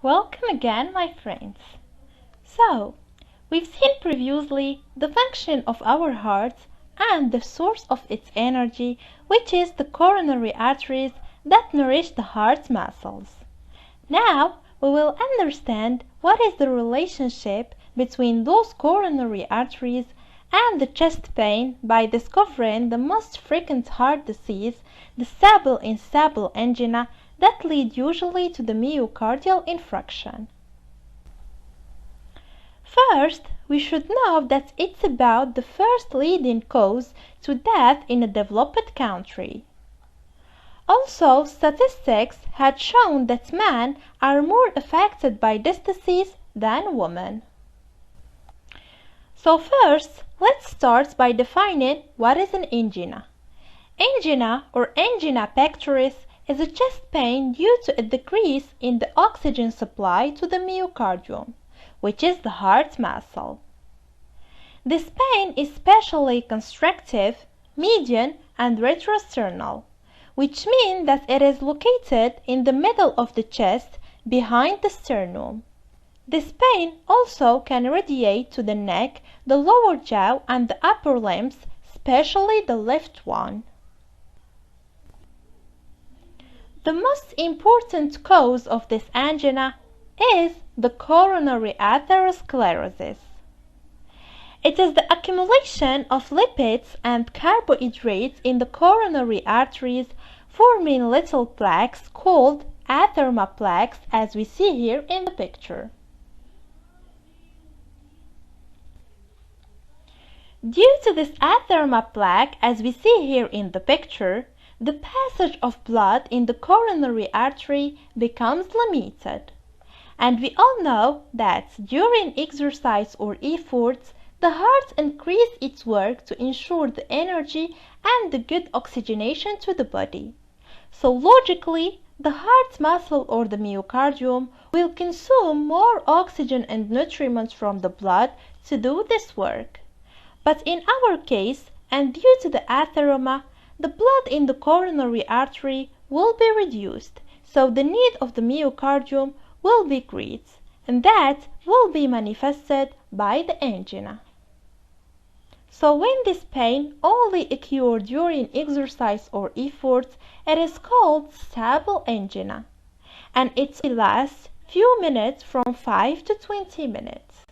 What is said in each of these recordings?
Welcome again, my friends. So, we've seen previously the function of our heart and the source of its energy, which is the coronary arteries that nourish the heart muscles. Now, we will understand what is the relationship between those coronary arteries and the chest pain by discovering the most frequent heart disease, the stable angina, that lead usually to the myocardial infraction. First, we should know that it's about the first leading cause to death in a developed country. Also, statistics had shown that men are more affected by this disease than women. So first, let's start by defining what is an angina. Angina or angina pectoris is a chest pain due to a decrease in the oxygen supply to the myocardium, which is the heart muscle. This pain is especially constrictive, median, and retrosternal, which mean that it is located in the middle of the chest behind the sternum. This pain also can radiate to the neck, the lower jaw, and the upper limbs, especially the left one. The most important cause of this angina is the coronary atherosclerosis. It is the accumulation of lipids and carbohydrates in the coronary arteries, forming little plaques called atherma plaques, as we see here in the picture. Due to this atherma plaque, as we see here in the picture, the passage of blood in the coronary artery becomes limited. And we all know that during exercise or efforts, the heart increases its work to ensure the energy and the good oxygenation to the body. So logically, the heart muscle or the myocardium will consume more oxygen and nutrients from the blood to do this work. But in our case, and due to the atheroma, the blood in the coronary artery will be reduced, so the need of the myocardium will decrease, and that will be manifested by the angina. So when this pain only occurs during exercise or efforts, it is called stable angina, and it lasts few minutes from 5 to 20 minutes.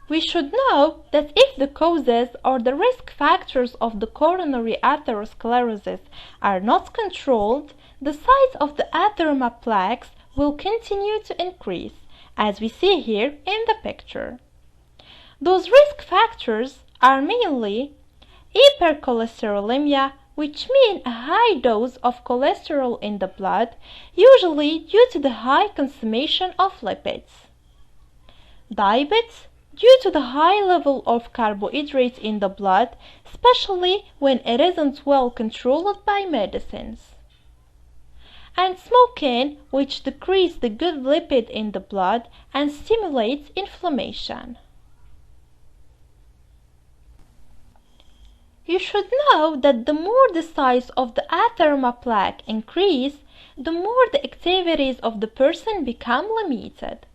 We should know that if the causes or the risk factors of the coronary atherosclerosis are not controlled, the size of the atheroma plaques will continue to increase, as we see here in the picture. Those risk factors are mainly hypercholesterolemia, which means a high dose of cholesterol in the blood, usually due to the high consumption of lipids. Diabetes, due to the high level of carbohydrates in the blood, especially when it isn't well controlled by medicines. And smoking, which decreases the good lipid in the blood and stimulates inflammation. You should know that the more the size of the atheroma plaque increase, the more the activities of the person become limited.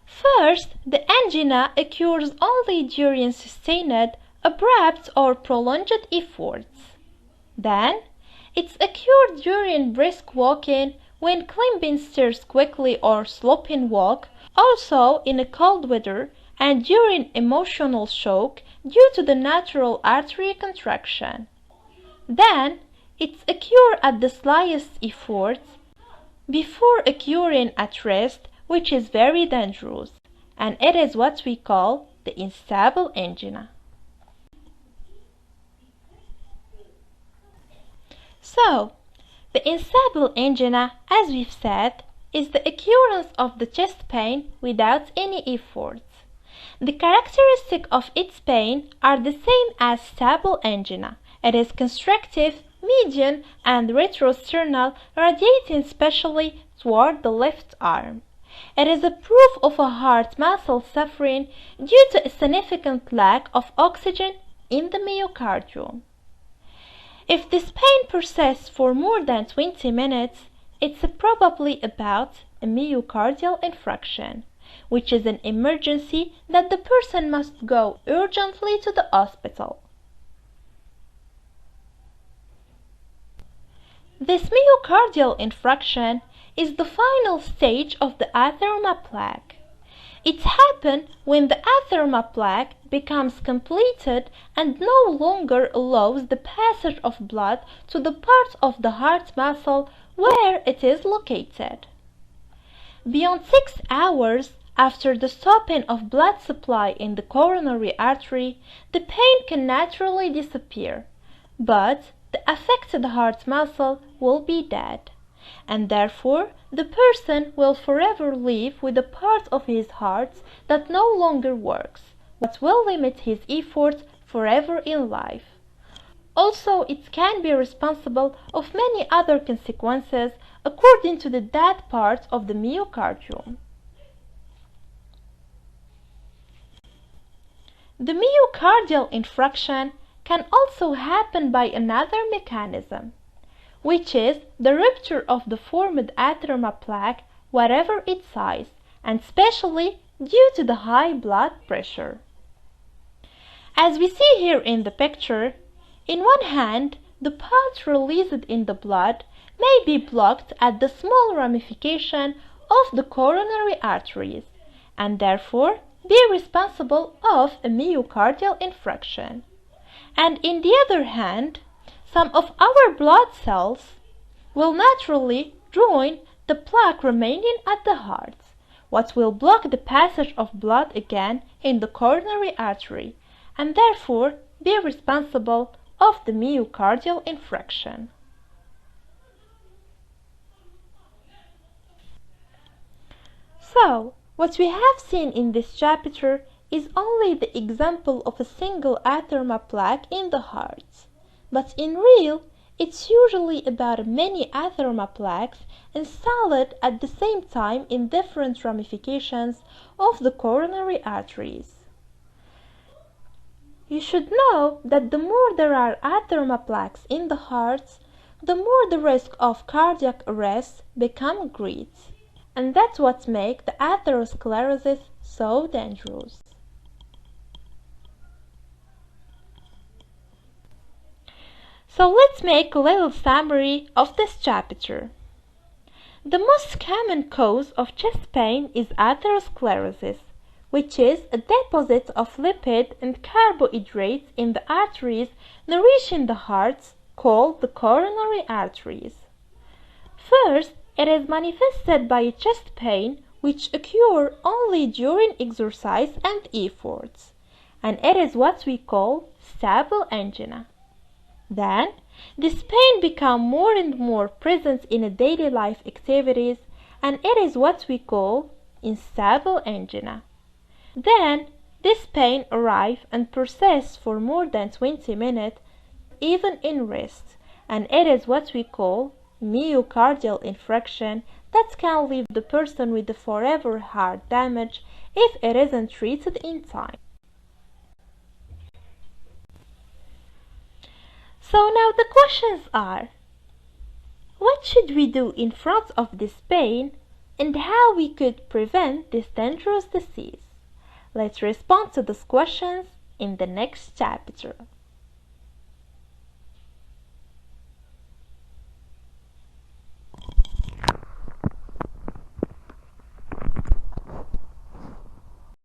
First, the angina occurs only during sustained, abrupt or prolonged efforts. Then, it occurs during brisk walking, when climbing stairs quickly or sloping walk, also in a cold weather, and during emotional shock due to the natural artery contraction. Then, it occurs at the slightest efforts, before occurring at rest, which is very dangerous, and it is what we call the instable angina. So, the instable angina, as we've said, is the occurrence of the chest pain without any efforts. The characteristics of its pain are the same as stable angina. It is constrictive, median, and retrosternal, radiating especially toward the left arm. It is a proof of a heart muscle suffering due to a significant lack of oxygen in the myocardium. If this pain persists for more than 20 minutes, it's probably about a myocardial infraction, which is an emergency that the person must go urgently to the hospital. This myocardial infraction is the final stage of the atheroma plaque. It happens when the atheroma plaque becomes completed and no longer allows the passage of blood to the part of the heart muscle where it is located. Beyond 6 hours after the stopping of blood supply in the coronary artery, the pain can naturally disappear, but the affected heart muscle will be dead, and therefore the person will forever live with a part of his heart that no longer works, what will limit his efforts forever in life. Also, it can be responsible of many other consequences according to the dead part of the myocardium. The myocardial infraction can also happen by another mechanism, which is the rupture of the formed atheroma plaque, whatever its size, and especially due to the high blood pressure. As we see here in the picture, in one hand, the part released in the blood may be blocked at the small ramification of the coronary arteries, and therefore be responsible of a myocardial infraction. And in the other hand, some of our blood cells will naturally join the plaque remaining at the heart, what will block the passage of blood again in the coronary artery, and therefore be responsible of the myocardial infraction. So, what we have seen in this chapter is only the example of a single atheroma plaque in the heart, but in real, it's usually about many atheroma plaques installed at the same time in different ramifications of the coronary arteries. You should know that the more there are atheroma plaques in the heart, the more the risk of cardiac arrest becomes great, and that's what makes the atherosclerosis so dangerous. So let's make a little summary of this chapter. The most common cause of chest pain is atherosclerosis, which is a deposit of lipid and carbohydrates in the arteries nourishing the heart, called the coronary arteries. First, it is manifested by chest pain which occur only during exercise and efforts, and it is what we call stable angina. Then, this pain becomes more and more present in daily life activities, and it is what we call unstable angina. Then, this pain arrives and persists for more than 20 minutes, even in rest, and it is what we call myocardial infraction that can leave the person with the forever heart damage if it isn't treated in time. So now the questions are, what should we do in front of this pain and how we could prevent this dangerous disease? Let's respond to these questions in the next chapter.